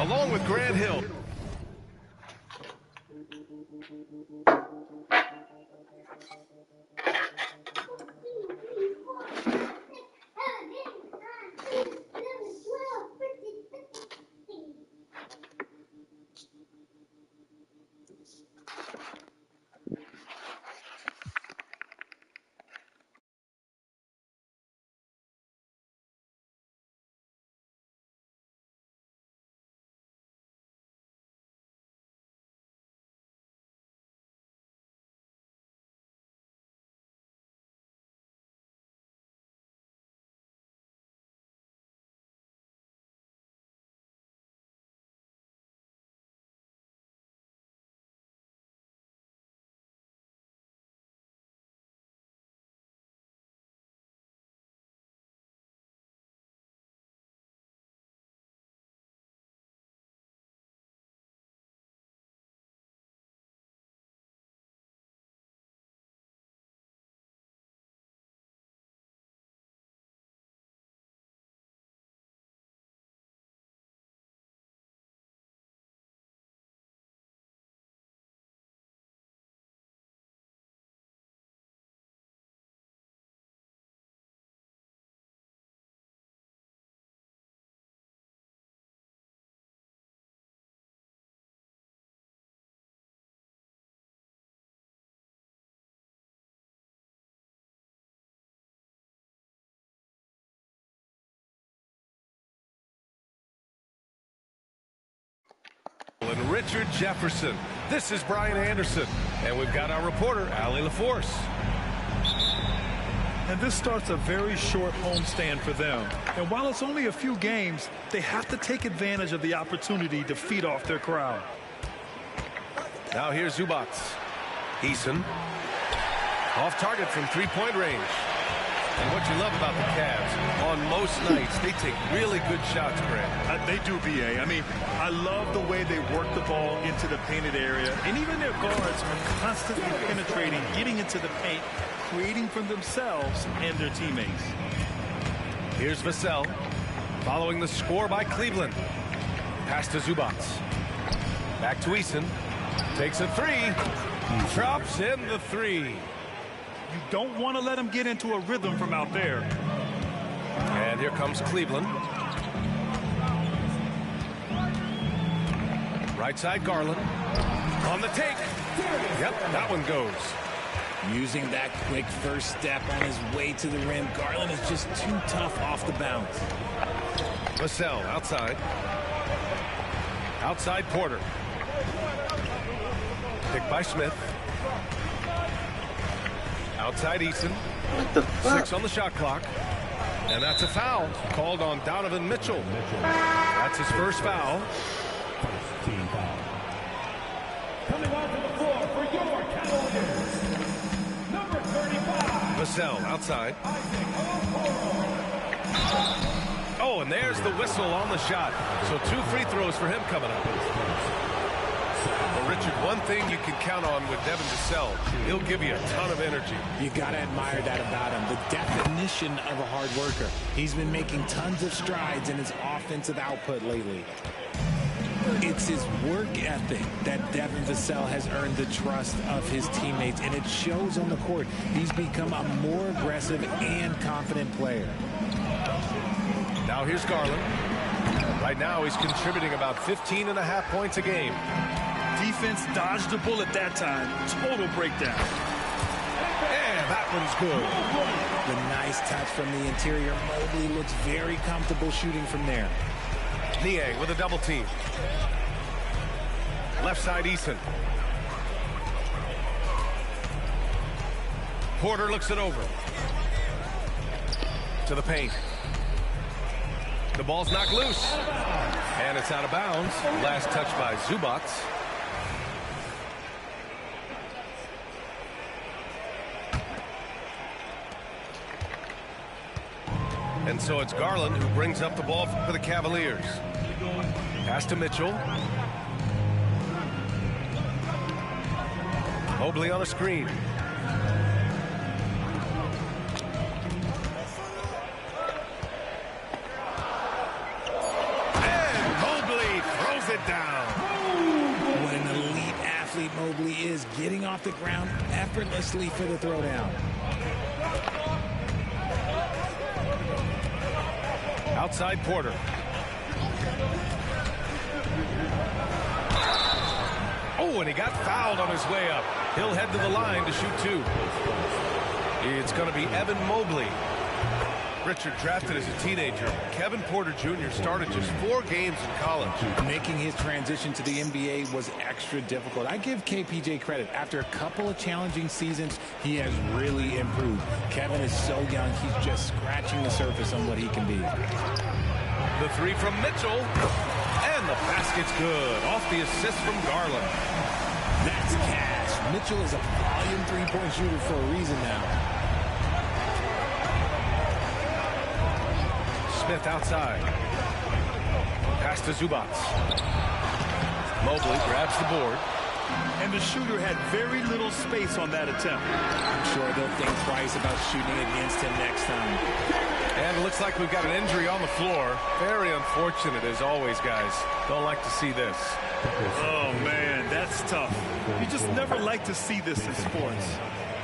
along with Grant Hill. And Richard Jefferson. This is Brian Anderson. And we've got our reporter, Allie LaForce. And this starts a very short homestand for them. And while it's only a few games, they have to take advantage of the opportunity to feed off their crowd. Now here's Zubac. Eason. Off target from three-point range. And what you love about the Cavs, on most nights, they take really good shots, Grant. They do, B.A. I mean, I love the way they work the ball into the painted area. And even their guards are constantly penetrating, getting into the paint, creating for themselves and their teammates. Here's Vassell, following the score by Cleveland. Pass to Zubac. Back to Eason. Takes a three. Drops in the three. You don't want to let them get into a rhythm from out there. And here comes Cleveland. Right side, Garland. On the take. Yep, that one goes. Using that quick first step on his way to the rim, Garland is just too tough off the bounce. Vassell outside. Outside Porter. Picked by Smith. Outside Eason. What the fuck? 6 on the shot clock. And that's a foul called on Donovan Mitchell. That's his first foul. Team foul. Coming onto the floor for your Cavaliers, number 35. Vassell outside. Oh, and there's the whistle on the shot. So 2 free throws for him coming up. Well, Richard, one thing you can count on with Devin Vassell, he'll give you a ton of energy. You got to admire that about him. The definition of a hard worker. He's been making tons of strides in his offensive output lately. It's his work ethic that Devin Vassell has earned the trust of his teammates, and it shows on the court. He's become a more aggressive and confident player. Now here's Garland. Right now he's contributing about 15.5 points a game. Defense dodged the bullet that time. Total breakdown. And that one's good. The nice touch from the interior. Mobley looks very comfortable shooting from there. Niang with a double team. Left side Eason. Porter looks it over. To the paint. The ball's knocked loose. And it's out of bounds. Last touch by Zubac. And so it's Garland who brings up the ball for the Cavaliers. Pass to Mitchell. Mobley on a screen. And Mobley throws Mobley is getting off the ground effortlessly for the throwdown. Outside Porter. Oh, and he got fouled on his way up. He'll head to the line to shoot two. It's going to be Evan Mobley. Richard, drafted as a teenager, Kevin Porter Jr. started just 4 games in college. Making his transition to the NBA was extra difficult. I give KPJ credit. After a couple of challenging seasons, he has really improved. Kevin is so young, he's just scratching the surface on what he can be. The three from Mitchell, and the basket's good. Off the assist from Garland. That's cash. Mitchell is a volume three-point shooter for a reason now. Smith outside. Pass to Zubac. Mobley grabs the board. And the shooter had very little space on that attempt. I'm sure they'll think twice about shooting against him next time. And it looks like we've got an injury on the floor. Very unfortunate as always, guys. Don't like to see this. Oh, man, that's tough. You just never like to see this in sports.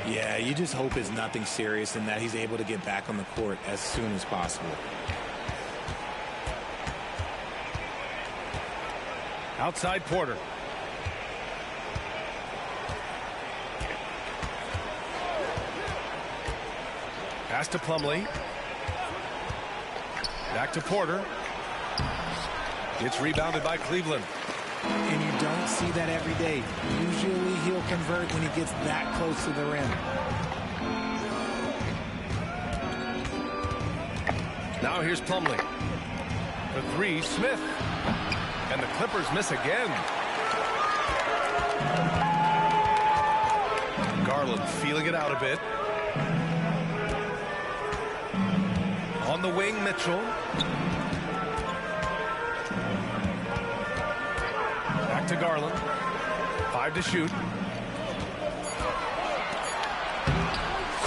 Yeah, you just hope it's nothing serious and that he's able to get back on the court as soon as possible. Outside Porter. Pass to Plumlee. Back to Porter. It's rebounded by Cleveland. And you don't see that every day. Usually he'll convert when he gets that close to the rim. Now here's Plumlee. The three, Smith. And the Clippers miss again. Garland feeling it out a bit. On the wing, Mitchell. Back to Garland. 5 to shoot.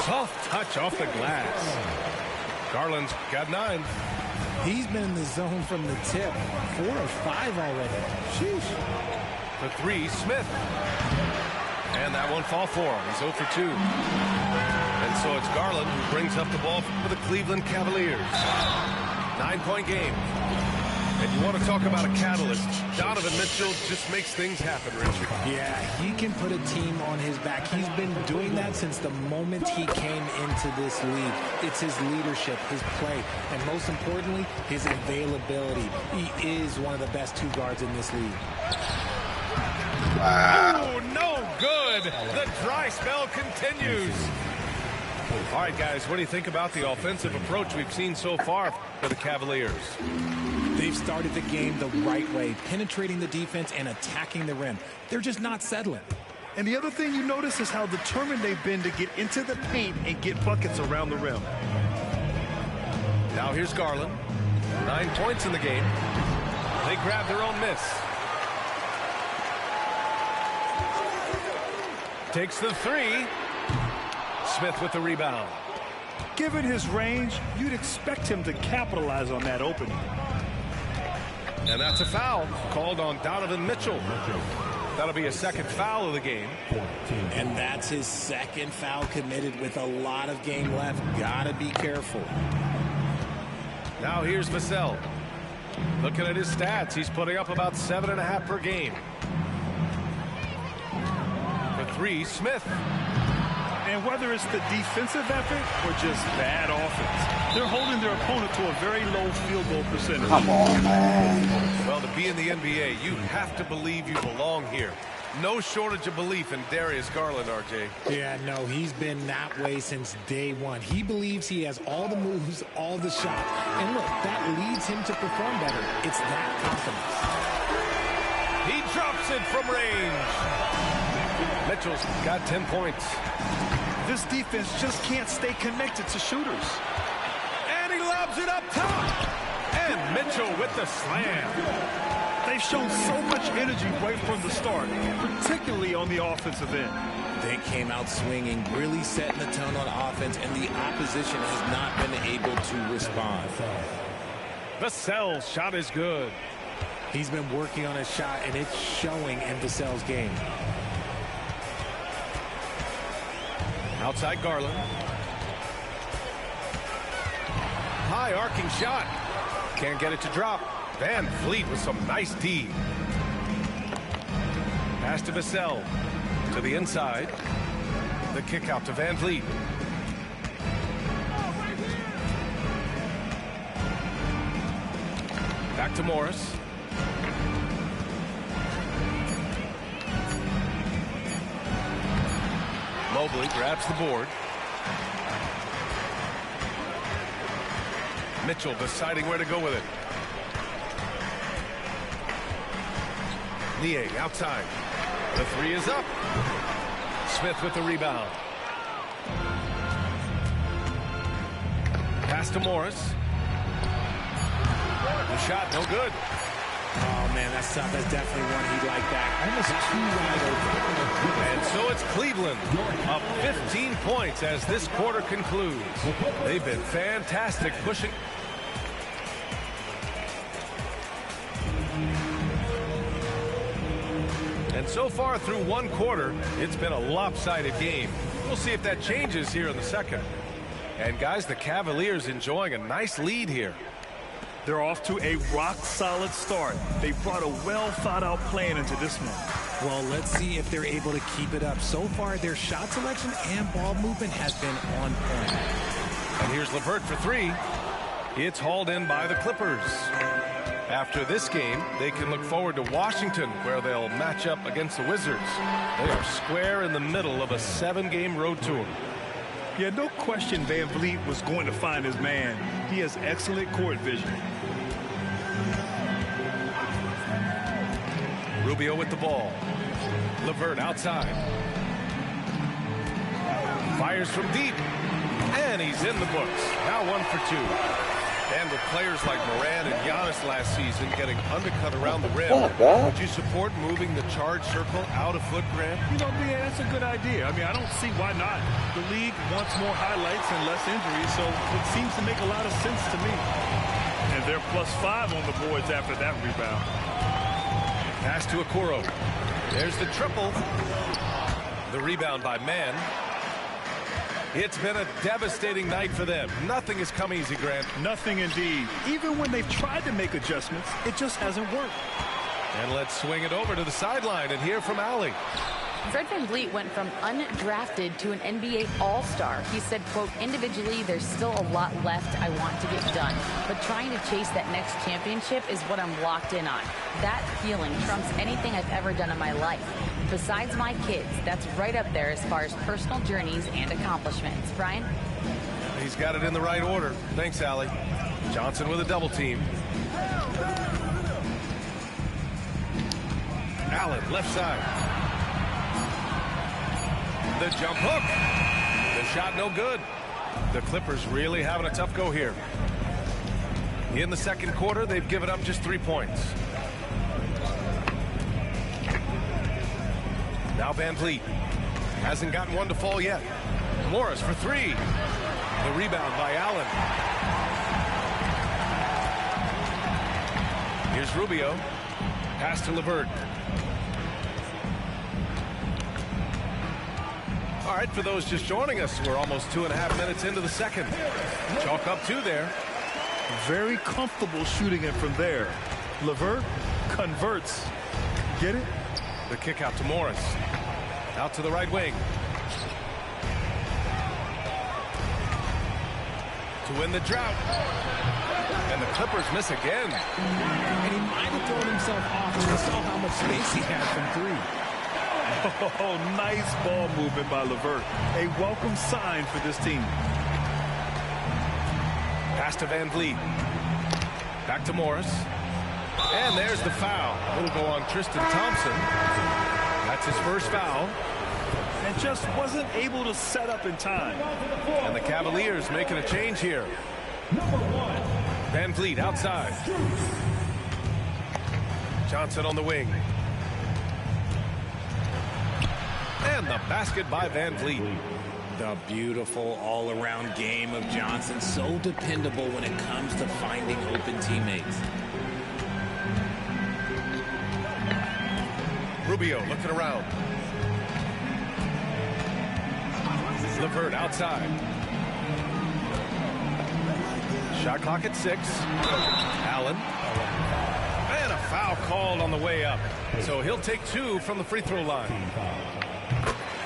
Soft touch off the glass. Garland's got 9. He's been in the zone from the tip. 4 or 5 already. Sheesh. The three, Smith. And that won't fall for him. He's 0 for 2. And so it's Garland who brings up the ball for the Cleveland Cavaliers. 9-point game. And you want to talk about a catalyst. Donovan Mitchell just makes things happen, Richard. Yeah, he can put a team on his back. He's been doing that since the moment he came into this league. It's his leadership, his play, and most importantly, his availability. He is one of the best 2 guards in this league. Wow. Oh, no good. The dry spell continues. All right, guys, what do you think about the offensive approach we've seen so far for the Cavaliers? They've started the game the right way, penetrating the defense and attacking the rim. They're just not settling. And the other thing you notice is how determined they've been to get into the paint and get buckets around the rim. Now here's Garland. 9 points in the game. They grab their own miss. Takes the 3. Smith with the rebound. Given his range, you'd expect him to capitalize on that opening. And that's a foul called on Donovan Mitchell. That'll be a second foul of the game. And that's his second foul committed with a lot of game left. Gotta be careful. Now here's Vassell. Looking at his stats, he's putting up about 7.5 per game. The 3, Smith. And whether it's the defensive effort or just bad offense, they're holding their opponent to a very low field goal percentage. Come on, man. Well, to be in the NBA, you have to believe you belong here. No shortage of belief in Darius Garland, RJ. Yeah, no, he's been that way since day one. He believes he has all the moves, all the shots. And look, that leads him to perform better. It's that confidence. He drops it from range. Mitchell's got 10 points. This defense just can't stay connected to shooters. And he lobs it up top. And Mitchell with the slam. They've shown so much energy right from the start, particularly on the offensive end. They came out swinging, really setting the tone on offense, and the opposition has not been able to respond. Vassell's shot is good. He's been working on his shot, and it's showing in Vassell's game. Outside Garland. High arcing shot. Can't get it to drop. Van Vliet with some nice D. Pass to Vassell. To the inside. The kick out to Van Vliet. Back to Morris. Mobley grabs the board. Mitchell deciding where to go with it. Niang outside. The three is up. Smith with the rebound. Pass to Morris. The shot, no good. Oh, man, that's tough. That's definitely one he'd like that. Almost too wide open. And so it's Cleveland up 15 points as this quarter concludes. They've been fantastic pushing. And so far through one quarter, it's been a lopsided game. We'll see if that changes here in the second. And guys, the Cavaliers enjoying a nice lead here. They're off to a rock-solid start. They brought a well-thought-out plan into this one. Well, let's see if they're able to keep it up. So far, their shot selection and ball movement has been on point. And here's LeVert for three. It's hauled in by the Clippers. After this game, they can look forward to Washington, where they'll match up against the Wizards. They are square in the middle of a 7-game road tour. Yeah, no question Van Vliet was going to find his man. He has excellent court vision. Rubio with the ball. LeVert outside. Fires from deep. And he's in the books. Now 1 for 2. And with players like Moran and Giannis last season getting undercut around the rim, would you support moving the charge circle out a foot, Grant? You know, man, that's a good idea. I mean, I don't see why not. The league wants more highlights and less injuries, so it seems to make a lot of sense to me. And they're +5 on the boards after that rebound. Pass to Okoro. There's the triple. The rebound by Mann. It's been a devastating night for them. Nothing has come easy, Grant. Nothing indeed. Even when they've tried to make adjustments, it just hasn't worked. And let's swing it over to the sideline and hear from Allie. Fred VanVleet went from undrafted to an NBA All-Star. He said, quote, individually, there's still a lot left I want to get done, but trying to chase that next championship is what I'm locked in on. That feeling trumps anything I've ever done in my life. Besides my kids, that's right up there as far as personal journeys and accomplishments. Brian? He's got it in the right order. Thanks, Allie. Johnson with a double team. Allen, left side. The jump hook. The shot no good. The Clippers really having a tough go here. In the second quarter, they've given up just 3 points. Now VanVleet hasn't gotten one to fall yet. Morris for three. The rebound by Allen. Here's Rubio. Pass to LeVert. All right, for those just joining us, we're almost 2.5 minutes into the second. Chalk up 2 there. Very comfortable shooting it from there. LeVert converts. Get it? The kick out to Morris. Out to the right wing. To win the drought. And the Clippers miss again. And he might have thrown himself off when he saw how much space he had from 3. Oh, nice ball movement by LeVert. A welcome sign for this team. Pass to VanVleet. Back to Morris. And there's the foul. It'll go on Tristan Thompson. That's his first foul. And just wasn't able to set up in time. And the Cavaliers making a change here. VanVleet outside. Johnson on the wing. And the basket by VanVleet. The beautiful all-around game of Johnson. So dependable when it comes to finding open teammates. Rubio looking around. LeVert outside. Shot clock at 6. Allen. And a foul called on the way up. So he'll take 2 from the free throw line.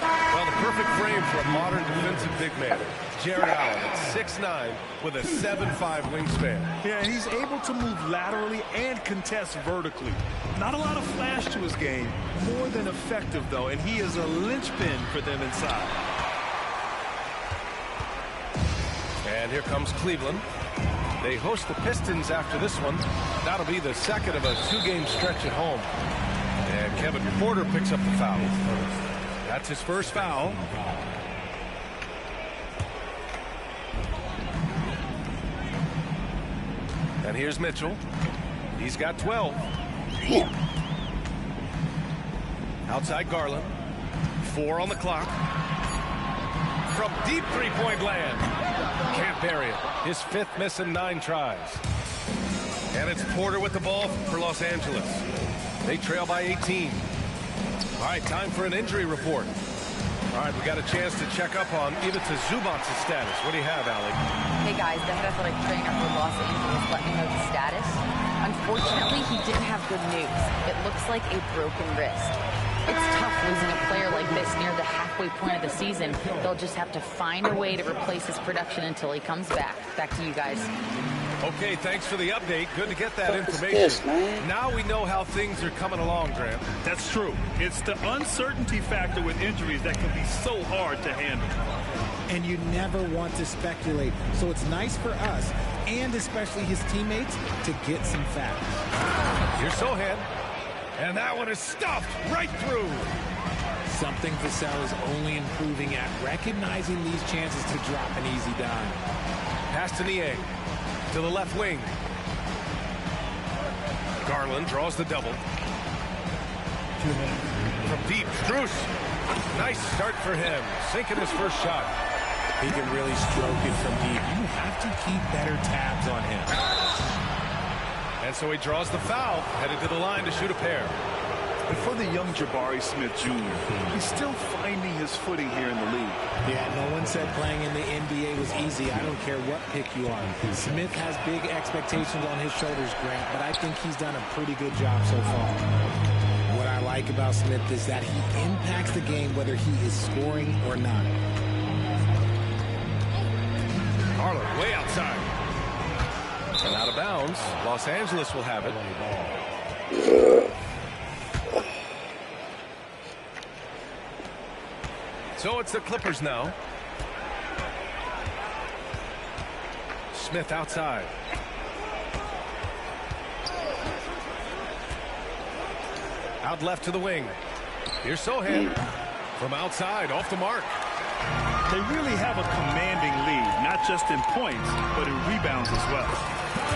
Well, the perfect frame for a modern defensive big man. Jarrett Allen at 6'9" with a 7'5" wingspan. Yeah, and he's able to move laterally and contest vertically. Not a lot of flash to his game. More than effective, though, and he is a linchpin for them inside. And here comes Cleveland. They host the Pistons after this one. That'll be the second of a 2-game stretch at home. And Kevin Porter picks up the foul. That's his first foul. And here's Mitchell. He's got 12. Outside Garland. 4 on the clock. From deep three-point land. Can't bury it. His 5th miss in 9 tries. And it's Porter with the ball for Los Angeles. They trail by 18. All right, time for an injury report. All right, we got a chance to check up on Ivica Zubac's status. What do you have, Allie? Hey guys, the head athletic trainer for Los Angeles let me know the status. Unfortunately, he didn't have good news. It looks like a broken wrist. It's tough losing a player like this near the halfway point of the season. They'll just have to find a way to replace his production until he comes back. Back to you guys. Okay, thanks for the update. Good to get that information. Now we know how things are coming along, Grant. That's true. It's the uncertainty factor with injuries that can be so hard to handle. And you never want to speculate. So it's nice for us, and especially his teammates, to get some facts. Here's Sohan. And that one is stuffed right through. Something Vassell is only improving at, recognizing these chances to drop an easy dime. Pass to Niang. To the left wing. Garland draws the double. 2 minutes. From deep, Strus. Nice start for him. Sinking his first shot. He can really stroke it from deep. You have to keep better tabs on him. And so he draws the foul, headed to the line to shoot a pair. And for the young Jabari Smith Jr., he's still finding his footing here in the league. Yeah, no one said playing in the NBA was easy. I don't care what pick you are. Smith has big expectations on his shoulders, Grant, but I think he's done a pretty good job so far. What I like about Smith is that he impacts the game whether he is scoring or not. Garland way outside. And out of bounds. Los Angeles will have it. So it's the Clippers now. Smith outside. Out left to the wing. Here's Sohan. From outside, off the mark. They really have a commanding lead, not just in points, but in rebounds as well.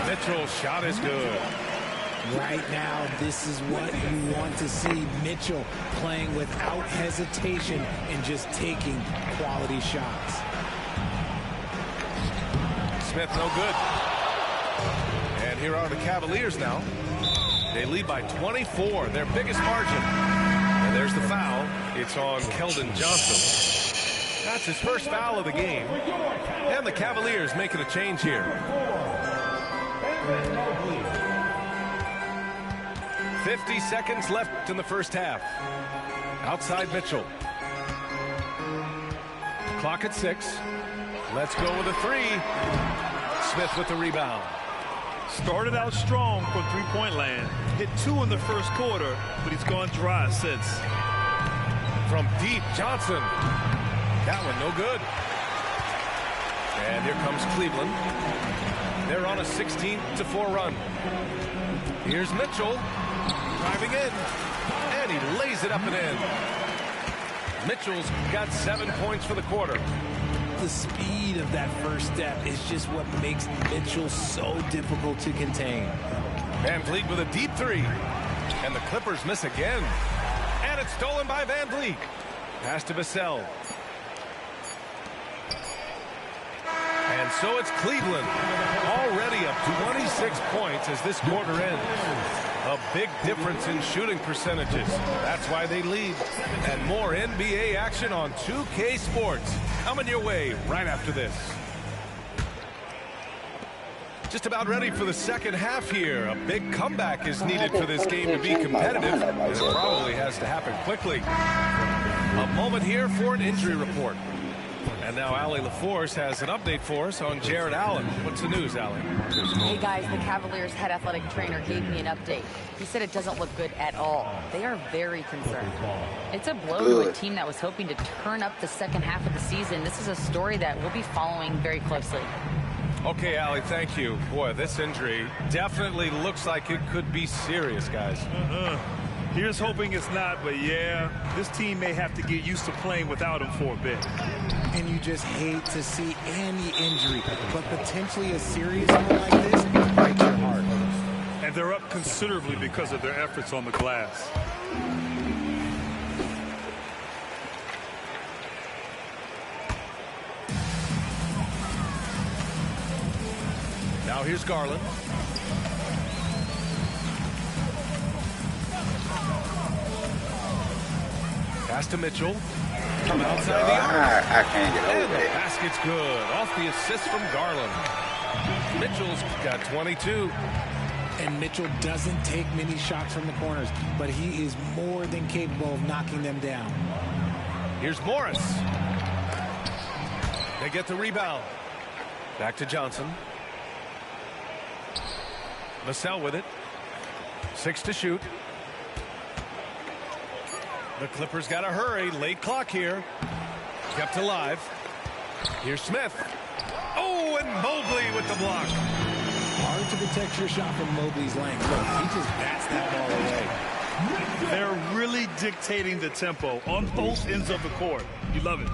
Mitchell's shot is good. Right now, this is what you want to see. Mitchell playing without hesitation and just taking quality shots. Smith no good. And here are the Cavaliers now. They lead by 24, their biggest margin. And there's the foul. It's on Keldon Johnson. That's his first foul of the game. And the Cavaliers making a change here. 50 seconds left in the first half. Outside Mitchell. Clock at 6. Let's go with a 3. Smith with the rebound. Started out strong from three-point land. Hit 2 in the first quarter, but he's gone dry since. From deep, Johnson. That one no good. And here comes Cleveland. They're on a 16-4 run. Here's Mitchell. Driving in. And he lays it up and in. Mitchell's got 7 points for the quarter. The speed of that first step is just what makes Mitchell so difficult to contain. VanVleet with a deep 3. And the Clippers miss again. And it's stolen by VanVleet. Pass to Vassell. And so it's Cleveland. Already up 26 points as this quarter ends. A big difference in shooting percentages. That's why they lead. And more NBA action on 2K Sports coming your way right after this. Just about ready for the second half here. A big comeback is needed for this game to be competitive, and it probably has to happen quickly. A moment here for an injury report. And now Allie LaForce has an update for us on Jarrett Allen. What's the news, Allie? Hey guys, the Cavaliers head athletic trainer gave me an update. He said it doesn't look good at all. They are very concerned. It's a blow to a team that was hoping to turn up the second half of the season. This is a story that we'll be following very closely. Okay, Allie, thank you. Boy, this injury definitely looks like it could be serious, guys. Here's hoping it's not, but yeah, this team may have to get used to playing without him for a bit. And you just hate to see any injury, but potentially a serious one like this breaks your heart. And they're up considerably because of their efforts on the glass. Now here's Garland. Pass to Mitchell. From outside the arc. I can't get And over the it. basket's good. Off the assist from Garland. Mitchell's got 22. And Mitchell doesn't take many shots from the corners, but he is more than capable of knocking them down. Here's Morris. They get the rebound. Back to Johnson. Vassell with it. 6 to shoot. The Clippers got to hurry. Late clock here. Kept alive. Here's Smith. Oh, and Mobley with the block. Hard to protect your shot from Mobley's length. Look, he just bats that ball away. They're really dictating the tempo on both ends of the court. You love it.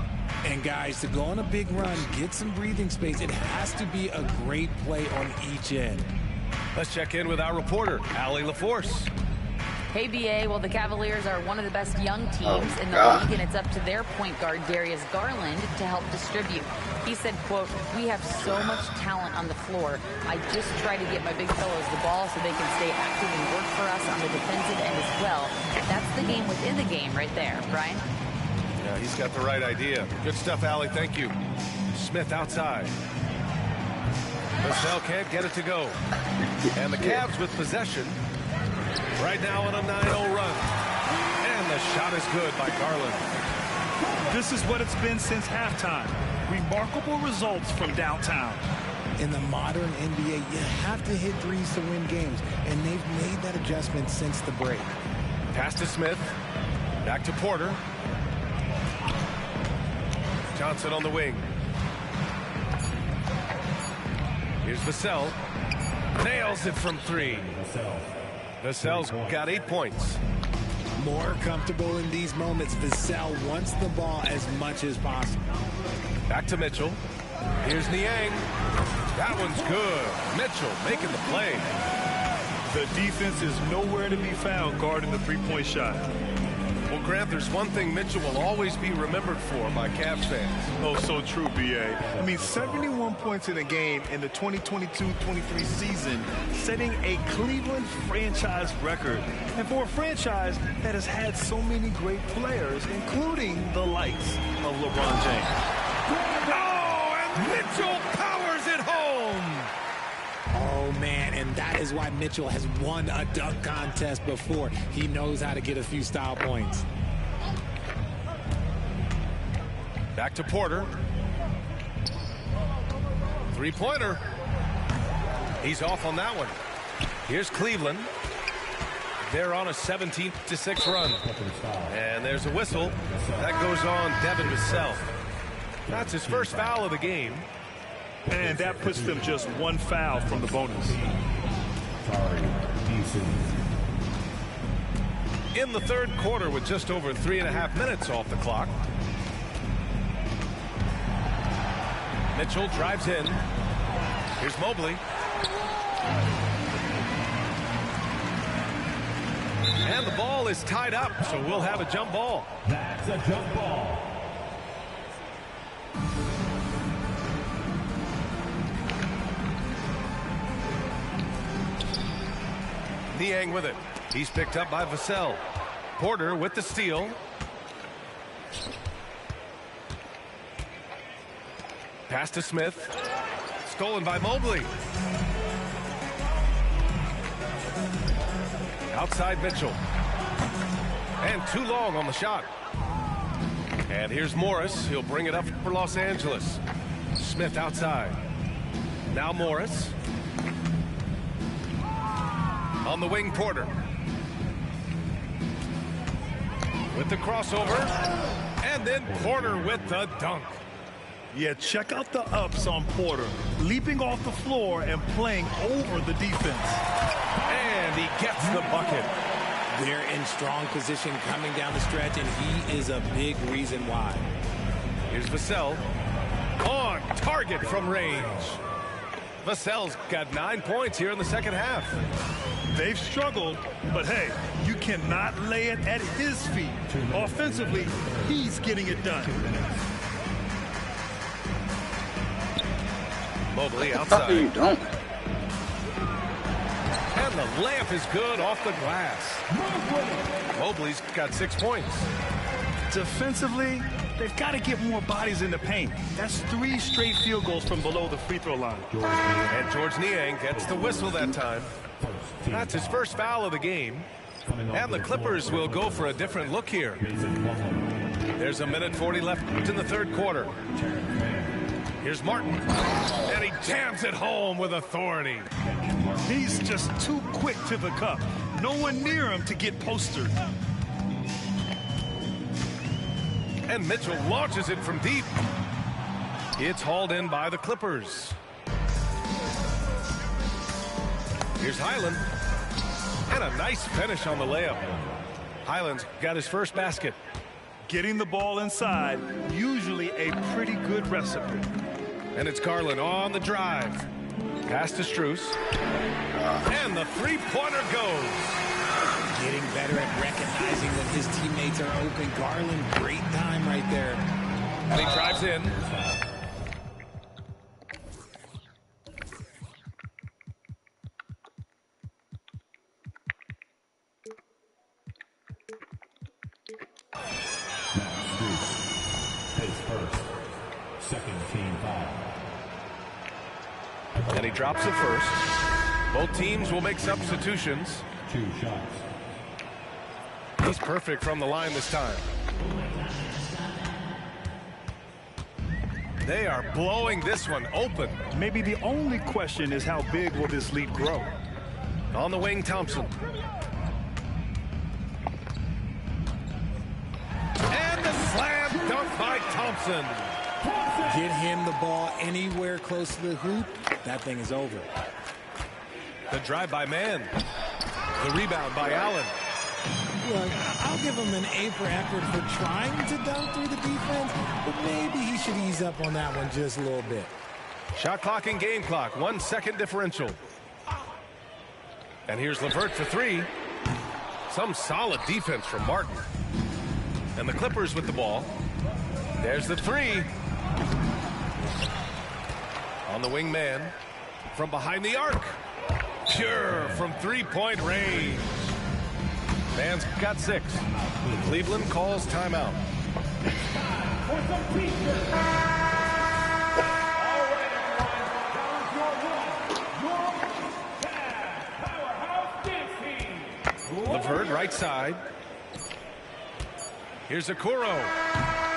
And guys, to go on a big run, get some breathing space, it has to be a great play on each end. Let's check in with our reporter, Allie LaForce. Hey, BA, well, the Cavaliers are one of the best young teams in the league, and it's up to their point guard, Darius Garland, to help distribute. He said, quote, "We have so much talent on the floor. I just try to get my big fellows the ball so they can stay active and work for us on the defensive end as well." That's the game within the game right there, Brian. Yeah, he's got the right idea. Good stuff, Allie. Thank you. Smith outside. Vassell can't get it to go. And the Cavs with possession. Right now on a 9-0 run. And the shot is good by Garland. This is what it's been since halftime. Remarkable results from downtown. In the modern NBA, you have to hit threes to win games, and they've made that adjustment since the break. Pass to Smith. Back to Porter. Johnson on the wing. Here's Vassell. Nails it from 3. Vassell's got 8 points. More comfortable in these moments, Vassell wants the ball as much as possible. Back to Mitchell. Here's Niang. That one's good. Mitchell making the play. The defense is nowhere to be found guarding the three-point shot. Well, Grant, there's one thing Mitchell will always be remembered for by Cavs fans. Oh, so true, B.A. I mean, 71 points in a game in the 2022-23 season, setting a Cleveland franchise record. And for a franchise that has had so many great players, including the likes of LeBron James. Oh, and Mitchell powers it home. Oh, man, and that is why Mitchell has won a dunk contest before. He knows how to get a few style points. Back to Porter. Three-pointer. He's off on that one. Here's Cleveland. They're on a 17-6 run. And there's a whistle. That goes on Devin Vassell. That's his first foul of the game. And that puts them just one foul from the bonus. In the third quarter with just over 3.5 minutes off the clock. Mitchell drives in. Here's Mobley. And the ball is tied up, so we'll have a jump ball. That's a jump ball. Niang with it. He's picked up by Vassell. Porter with the steal. Pass to Smith. Stolen by Mobley. Outside Mitchell. And too long on the shot. And here's Morris. He'll bring it up for Los Angeles. Smith outside. Now Morris. On the wing, Porter. With the crossover. And then Porter with the dunk. Yeah, check out the ups on Porter. Leaping off the floor and playing over the defense. And he gets the bucket. They're in strong position coming down the stretch, and he is a big reason why. Here's Vassell. On target from range. Vassell's got 9 points here in the second half. They've struggled, but hey, you cannot lay it at his feet. Offensively, he's getting it done. Mobley outside. You don't. And the layup is good off the glass. Mobley's got 6 points. Defensively, they've got to get more bodies in the paint. That's 3 straight field goals from below the free throw line. And George Niang gets the whistle that time. That's his first foul of the game. And the Clippers will go for a different look here. There's a minute 40 left in the third quarter. Here's Martin. And he jams it home with authority. He's just too quick to the cup. No one near him to get postered. And Mitchell launches it from deep. It's hauled in by the Clippers. Here's Highland. And a nice finish on the layup. Highland's got his first basket. Getting the ball inside, usually a pretty good recipe. And it's Garland on the drive. Pass to Strus. And the three-pointer goes. Getting better at recognizing when his teammates are open. Garland, great time right there. And he drives in. His first. Second team foul. And he drops it first. Both teams will make substitutions. 2 shots. He's perfect from the line this time. They are blowing this one open. Maybe the only question is how big will this lead grow? On the wing, Thompson. And the slam dunk by Thompson. Get him the ball anywhere close to the hoop, that thing is over. The drive by Mann. The rebound by Allen. Look, I'll give him an A for effort for trying to dunk through the defense, but maybe he should ease up on that one just a little bit. Shot clock and game clock, 1 second differential. And here's LeVert for 3. Some solid defense from Martin. And the Clippers with the ball. There's the 3. On the wing man. From behind the arc. Pure from three-point range. Man's got 6. Cleveland calls timeout. LeVert right side. Here's Okoro.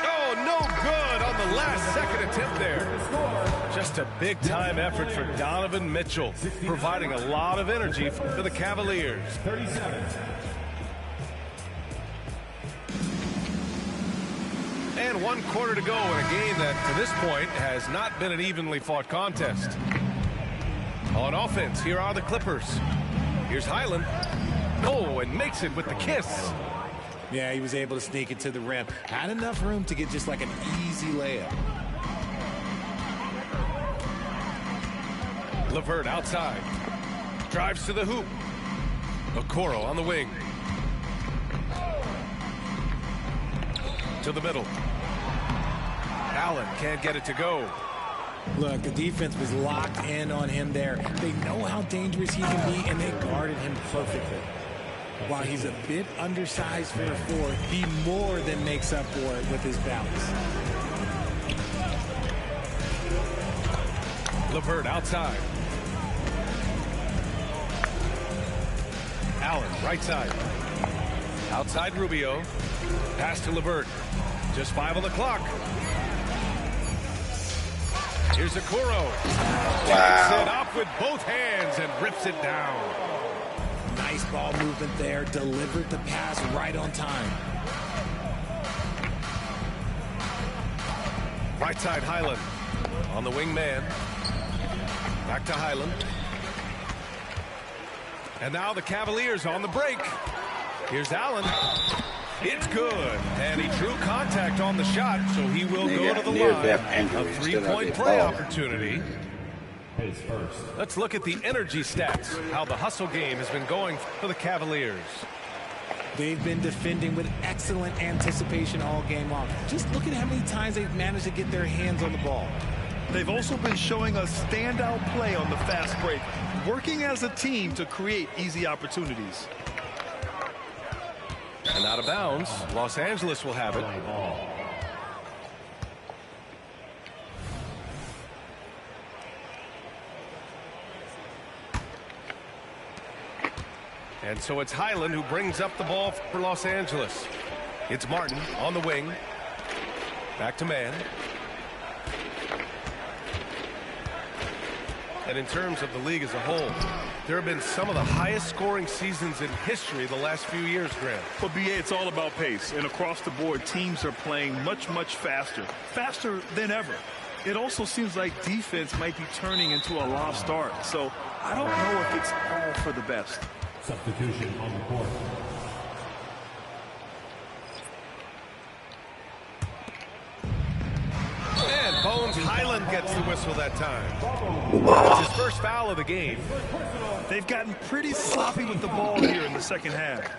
Oh, no good on the last second attempt there. Just a big time effort for Donovan Mitchell, providing a lot of energy for the Cavaliers. 37. And 1 quarter to go in a game that, to this point, has not been an evenly fought contest. On offense, here are the Clippers. Here's Highland. Oh, and makes it with the kiss. Yeah, he was able to sneak it to the rim. Had enough room to get just like an easy layup. LeVert outside. Drives to the hoop. Okoro on the wing. To the middle. Allen can't get it to go. Look, the defense was locked in on him there. They know how dangerous he can be, and they guarded him perfectly. While he's a bit undersized for a 4, he more than makes up for it with his balance. LeVert outside. Allen, right side. Outside Rubio. Pass to LeVert. Just 5 on the clock. Here's Okoro. Takes it up with both hands and rips it down. Nice ball movement there. Delivered the pass right on time. Right side Highland. On the wing man. Back to Highland. And now the Cavaliers on the break. Here's Allen. It's good. And he drew contact on the shot, so he will go to the line. A 3-point play opportunity. Pace first. Let's look at the energy stats, how the hustle game has been going for the Cavaliers. They've been defending with excellent anticipation all game long. Just look at how many times they've managed to get their hands on the ball. They've also been showing us standout play on the fast break, working as a team to create easy opportunities. And out of bounds, Los Angeles will have it. And so it's Highland who brings up the ball for Los Angeles. It's Martin on the wing. Back to man. And in terms of the league as a whole, there have been some of the highest scoring seasons in history the last few years, Grant. For BA, it's all about pace. And across the board, teams are playing much, much faster. Faster than ever. It also seems like defense might be turning into a lost start. So I don't know if it's all for the best. Substitution on the court. And Bones Highland gets the whistle that time. It's his first foul of the game. They've gotten pretty sloppy with the ball here in the second half.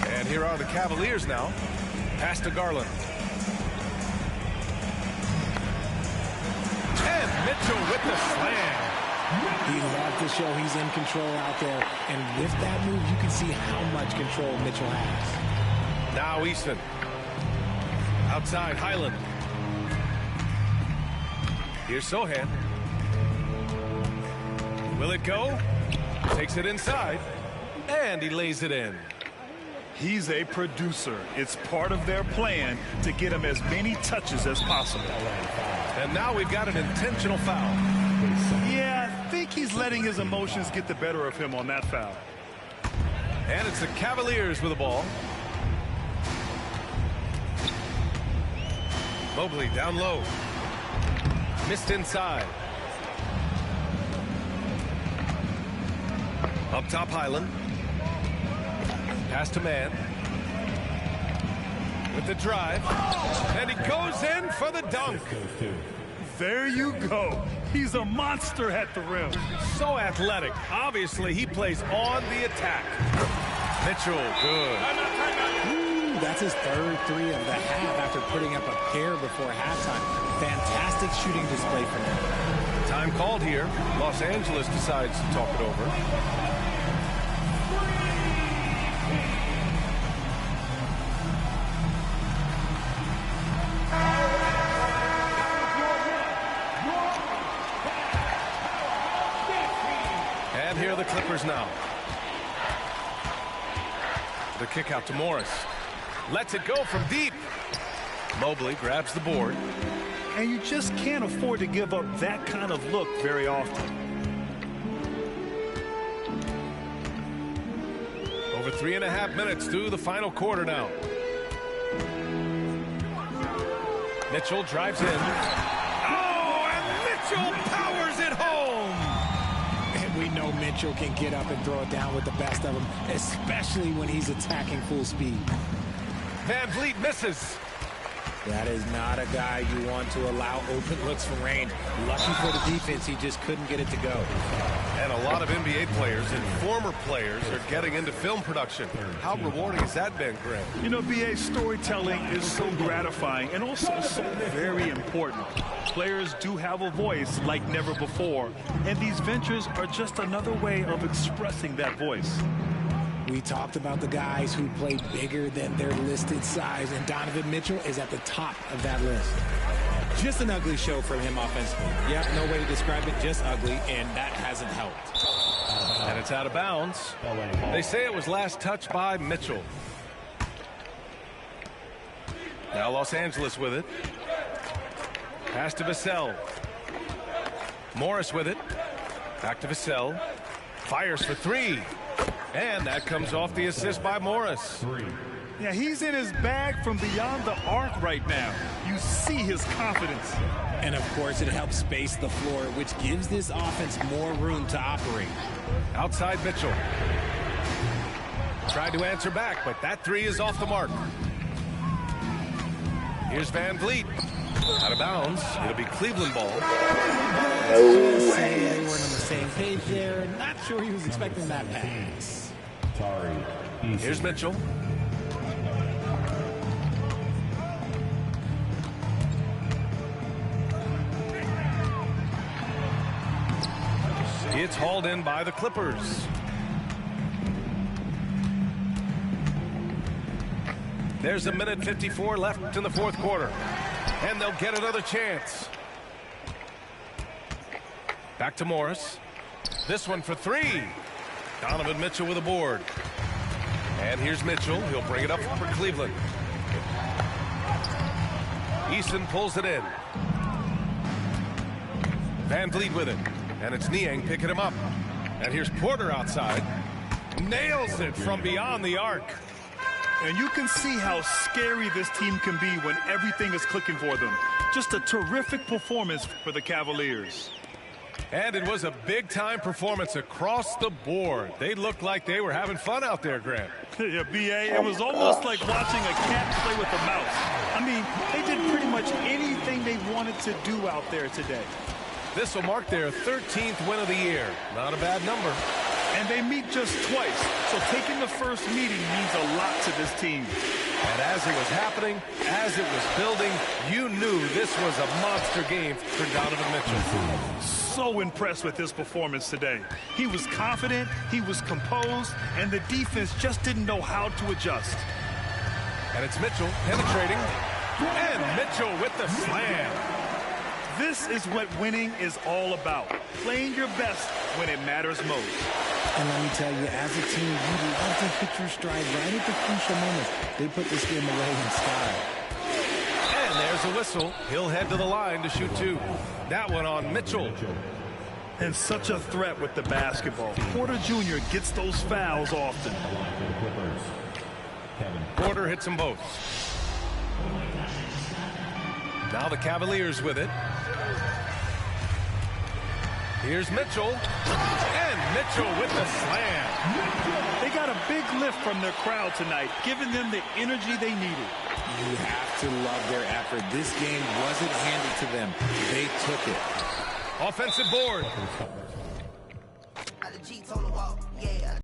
And here are the Cavaliers now. Pass to Garland. And Mitchell with the slam. He loves to show he's in control out there. And with that move, you can see how much control Mitchell has. Now Easton. Outside Highland. Here's Sohan. Will it go? Takes it inside. And he lays it in. He's a producer. It's part of their plan to get him as many touches as possible. And now we've got an intentional foul. Yeah, I think he's letting his emotions get the better of him on that foul. And it's the Cavaliers with the ball. Mobley down low. Missed inside. Up top Highland. Pass to man. With the drive. And he goes in for the dunk. There you go. He's a monster at the rim. So athletic. Obviously, he plays on the attack. Mitchell, good. Ooh, that's his third 3 of the half after putting up a pair before halftime. Fantastic shooting display from him. Time called here. Los Angeles decides to talk it over. And here are the Clippers now. The kick out to Morris. Lets it go from deep. Mobley grabs the board. And you just can't afford to give up that kind of look very often. Over 3.5 minutes through the final quarter now. Mitchell drives in. Oh, and Mitchell powers it home. And we know Mitchell can get up and throw it down with the best of them, especially when he's attacking full speed. Van Vliet misses. That is not a guy you want to allow open looks from range. Lucky for the defense, he just couldn't get it to go. And a lot of NBA players and former players are getting into film production. How rewarding has that been, Greg? You know, BA, storytelling is so gratifying and also so very important. Players do have a voice like never before, and these ventures are just another way of expressing that voice. We talked about the guys who played bigger than their listed size, and Donovan Mitchell is at the top of that list. Just an ugly show from him offensively. Yep, no way to describe it, just ugly, and that hasn't helped. And it's out of bounds. They say it was last touched by Mitchell. Now Los Angeles with it. Pass to Vassell. Morris with it. Back to Vassell. Fires for three. And that comes off the assist by Morris. Yeah, he's in his bag from beyond the arc right now. You see his confidence. And, of course, it helps space the floor, which gives this offense more room to operate. Outside Mitchell. Tried to answer back, but that three is off the mark. Here's Van Vliet. Out of bounds. It'll be Cleveland ball. Just say they weren't on the same page there. Not sure he was expecting that pass. Here's Mitchell. It's hauled in by the Clippers. There's a minute 54 left in the fourth quarter. And they'll get another chance. Back to Morris. This one for three. Donovan Mitchell with a board. And here's Mitchell. He'll bring it up for Cleveland. Eason pulls it in. Van Vliet with it. And it's Niang picking him up. And here's Porter outside. Nails it from beyond the arc. And you can see how scary this team can be when everything is clicking for them. Just a terrific performance for the Cavaliers. And it was a big-time performance across the board. They looked like they were having fun out there, Grant. Yeah, BA, it was almost like watching a cat play with a mouse. I mean, they did pretty much anything they wanted to do out there today. This will mark their 13th win of the year. Not a bad number. And they meet just twice, so taking the first meeting means a lot to this team. And as it was happening, as it was building, you knew this was a monster game for Donovan Mitchell. So impressed with his performance today. He was confident, he was composed, and the defense just didn't know how to adjust. And it's Mitchell penetrating, and Mitchell with the slam. This is what winning is all about. Playing your best when it matters most. And let me tell you, as a team, you love to hit your stride right at the crucial moments. They put this game away in style. And there's a whistle. He'll head to the line to shoot two. That one on Mitchell. And such a threat with the basketball. Porter Jr. gets those fouls often. Porter hits them both. Now the Cavaliers with it. Here's Mitchell. And Mitchell with the slam. They got a big lift from their crowd tonight, giving them the energy they needed. You have to love their effort. This game wasn't handed to them. They took it. Offensive board. Got the Jeets on the wall.